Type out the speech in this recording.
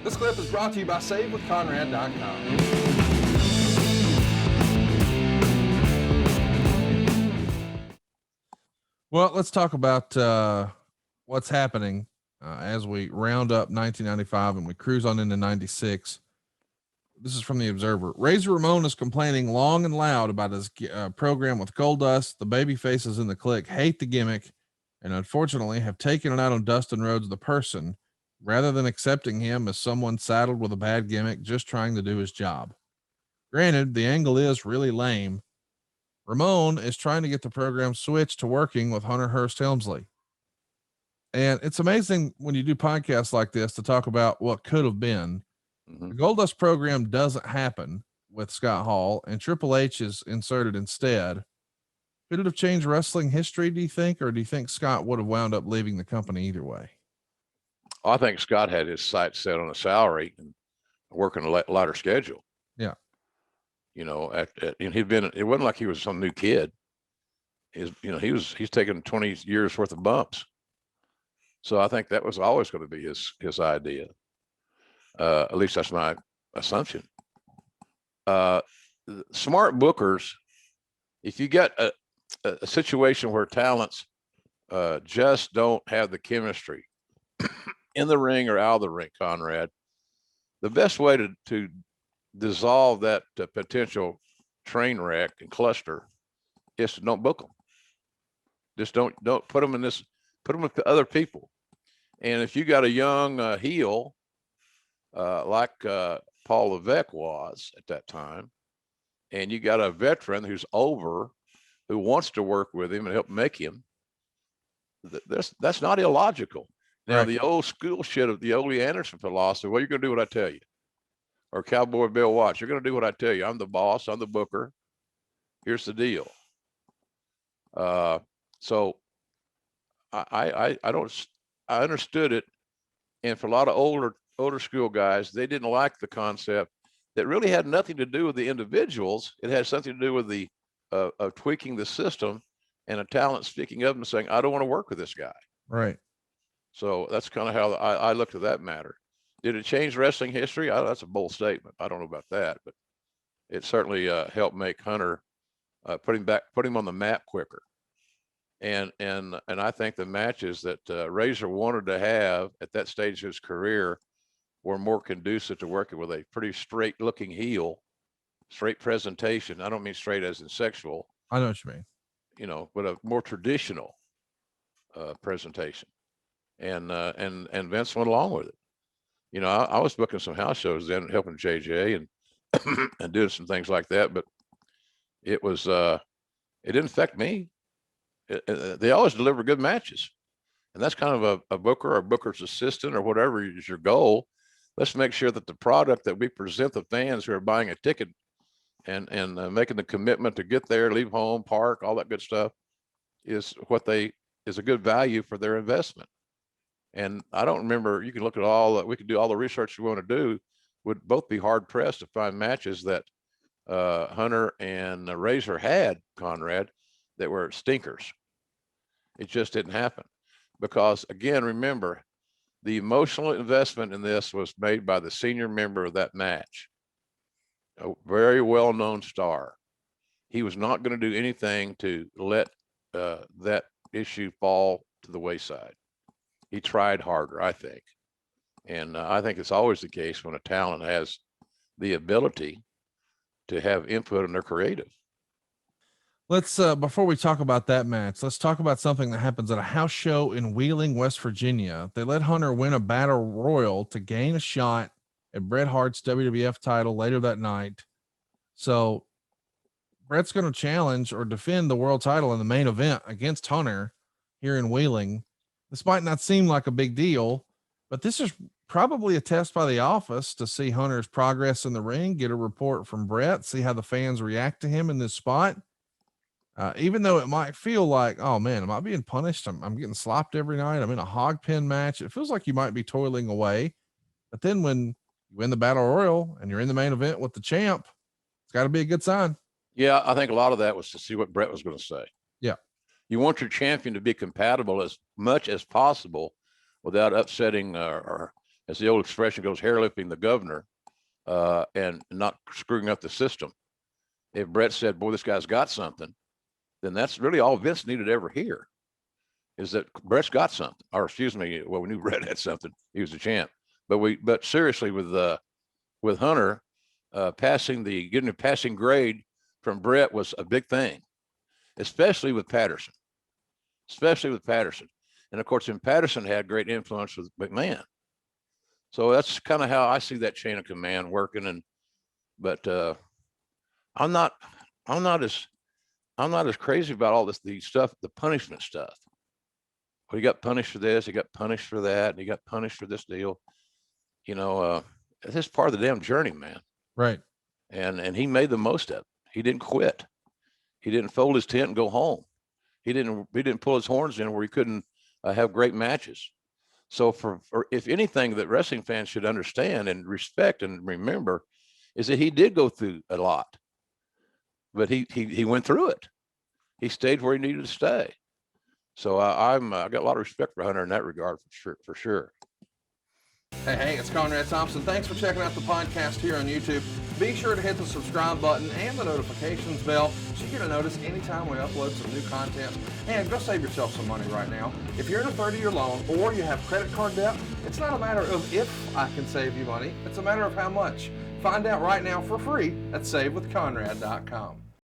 This clip is brought to you by SaveWithConrad.com. Well, let's talk about what's happening as we round up 1995 and we cruise on into 96. This is from the Observer. Razor Ramon is complaining long and loud about his program with Goldust. The baby faces in the clique hate the gimmick and unfortunately have taken it out on Dustin Rhodes, the person, rather than accepting him as someone saddled with a bad gimmick, just trying to do his job. Granted, the angle is really lame. Ramon is trying to get the program switched to working with Hunter Hearst Helmsley. And it's amazing when you do podcasts like this to talk about what could have been. The Goldust program doesn't happen with Scott Hall and Triple H is inserted instead. Could it have changed wrestling history, do you think? Or do you think Scott would have wound up leaving the company either way? I think Scott had his sights set on a salary and working a lighter schedule. Yeah. You know, and it wasn't like he was some new kid. He's taken 20 years worth of bumps. So I think that was always going to be his idea. At least that's my assumption. Smart bookers, if you get a situation where talents just don't have the chemistry in the ring or out of the ring, Conrad, the best way to dissolve that potential train wreck and cluster is to don't book them. Just don't put them in this, put them with other people. And if you got a young heel like Paul Levesque was at that time, and you got a veteran who's over, who wants to work with him and help make him, that's not illogical. Now, right. The old school shit of the Ole Anderson philosophy, well, you're going to do what I tell you. Or Cowboy Bill Watts, you're going to do what I tell you. I'm the boss. I'm the booker. Here's the deal. So I understood it. And for a lot of older school guys, they didn't like the concept that really had nothing to do with the individuals. It had something to do with the of tweaking the system and a talent speaking up and saying, I don't want to work with this guy. Right. So that's kind of how I looked at that matter. Did it change wrestling history? That's a bold statement. I don't know about that, but it certainly helped make Hunter put him on the map quicker. And I think the matches that Razor wanted to have at that stage of his career were more conducive to working with a pretty straight looking heel, straight presentation. I don't mean straight as in sexual. I know what you mean. You know, but a more traditional presentation. And Vince went along with it. You know, I was booking some house shows then, helping JJ and and doing some things like that. But it was it didn't affect me. They always deliver good matches, and that's kind of a booker or booker's assistant or whatever is your goal. Let's make sure that the product that we present the fans who are buying a ticket and making the commitment to get there, leave home, park, all that good stuff is a good value for their investment. And I don't remember, you can look at we could do all the research you want to do, would both be hard pressed to find matches that Hunter and Razor had, Conrad, that were stinkers. It just didn't happen because, again, remember, the emotional investment in this was made by the senior member of that match, a very well-known star. He was not going to do anything to let that issue fall to the wayside. He tried harder, I think. And I think it's always the case when a talent has the ability to have input in their creative. Let's, before we talk about that match, let's talk about something that happens at a house show in Wheeling, West Virginia. They let Hunter win a battle royal to gain a shot at Bret Hart's WWF title later that night. So Bret's going to challenge or defend the world title in the main event against Hunter here in Wheeling. This might not seem like a big deal, but this is probably a test by the office to see Hunter's progress in the ring, get a report from Bret, see how the fans react to him in this spot. Even though it might feel like, oh man, am I being punished? I'm getting slopped every night. I'm in a hog pen match. It feels like you might be toiling away. But then when you win the battle royal and you're in the main event with the champ, it's got to be a good sign. Yeah, I think a lot of that was to see what Bret was going to say. Yeah. You want your champion to be compatible as much as possible without upsetting or as the old expression goes, hairlifting the governor and not screwing up the system. If Brett said, boy, this guy's got something, then that's really all Vince needed to ever hear, is that Brett's got something. Or excuse me, well, we knew Brett had something. He was the champ. But seriously, with Hunter, getting a passing grade from Brett was a big thing, especially with Patterson. And of course, then Patterson had great influence with McMahon. So that's kind of how I see that chain of command working. But I'm not as crazy about all the stuff, the punishment stuff. Well, he got punished for this, he got punished for that, and he got punished for this deal. It's just part of the damn journey, man. Right. And he made the most of it. He didn't quit. He didn't fold his tent and go home. He didn't pull his horns in where he couldn't have great matches. So for if anything that wrestling fans should understand and respect and remember is that he did go through a lot, but he went through it. He stayed where he needed to stay. So I got a lot of respect for Hunter in that regard for sure. Hey, it's Conrad Thompson. Thanks for checking out the podcast here on YouTube. Be sure to hit the subscribe button and the notifications bell so you get a notice anytime we upload some new content. And go save yourself some money right now. If you're in a 30-year loan or you have credit card debt, it's not a matter of if I can save you money. It's a matter of how much. Find out right now for free at SaveWithConrad.com.